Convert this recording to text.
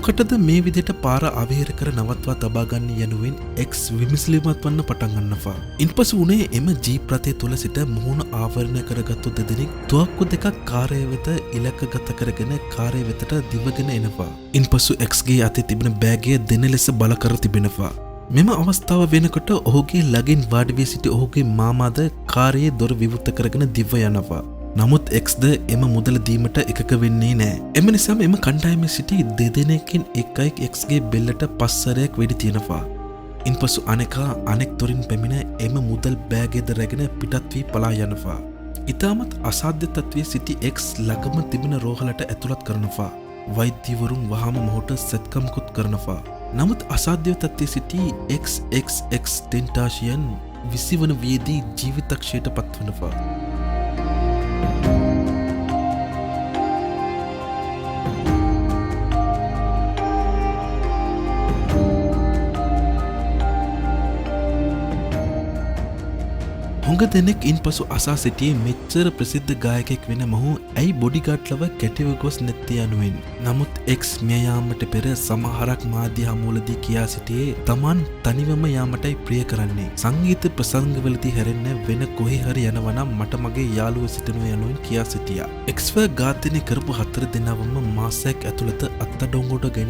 කටද මේ විදිහට පාර අවහිර කර නවත්වා තබා ගන්න යනුවෙන් X විමසිලිමත් වන්න පටන් ගන්නවා. ඉන්පසු උනේ එම ජීප් රථය තුල සිට මුහුණ ආවරණය කරගත්තු දෙදෙනෙක් තුවක්කු දෙකක් කාර්ය වෙත ඉලක්කගත කරගෙන කාර්ය වෙතට දිවගෙන එනවා. ඉන්පසු X ගේ අතේ තිබෙන බෑගය දෙන ලෙස බල කර තිබෙනවා. මෙම අවස්ථාව වෙනකොට ඔහුගේ ළඟින් වාඩි වී සිටි ඔහුගේ මාමාද කාර්යයේ දොර විවෘත කරගෙන දිව යනවා. නමුත් Xද එම මුදල දීමට එකක වෙන්නේ නෑ. එම නිසාම එම කණ්ඩායමේ සිටි දෙදෙනෙකින් එකෙක් Xගේ බෙල්ලට පස්සරයක් වෙඩි තියනවා. ඉන්පසු අනෙක් දොරින් පැමිණ එම මුදල් බෑගයද රැගෙන පිටත් වී පලා යනවා. ඉතාමත් අසාධ්‍ය තත්ත්වයේ සිටි X ළඟම තිබෙන රෝහලට ඇතුළත් කරනවා. වෛද්‍යවරුන් වහාම මොහුට සැත්කම්කුත් කරනවා. නමුත් අසාධ්‍ය තත්ත්වයේ සිටි XXX ටෙන්ටාෂියන් 20 වන වියේදී ජීවිතක්ෂයට පත්වනවා. හුඟ දෙනෙක් ඉන්පසු අසා සිටියේ මෙච්චර ප්‍රසිද්ධ ගායකයෙක් වෙන මොහු ඇයි බොඩිගාඩ්ලව කැටිව ගොස් නැත්තේ යනුවෙන්. නමුත් X මිය යාමට පෙර සමහරක් මාධ්‍ය හමුවලදී කියා සිටියේ Taman තනිවම යාමටයි ප්‍රිය කරන්නේ. සංගීත ප්‍රසංගවලදී හැරෙන්න වෙන කොහේ හරි යනවා නම් මට මගේ යාළුවෝ සිටිනවා යනුවෙන් කියා සිටියා. Xව ඝාතනය කරපු 4 දෙනාවම මාසයක් ඇතුළත අත්අඩංගුවට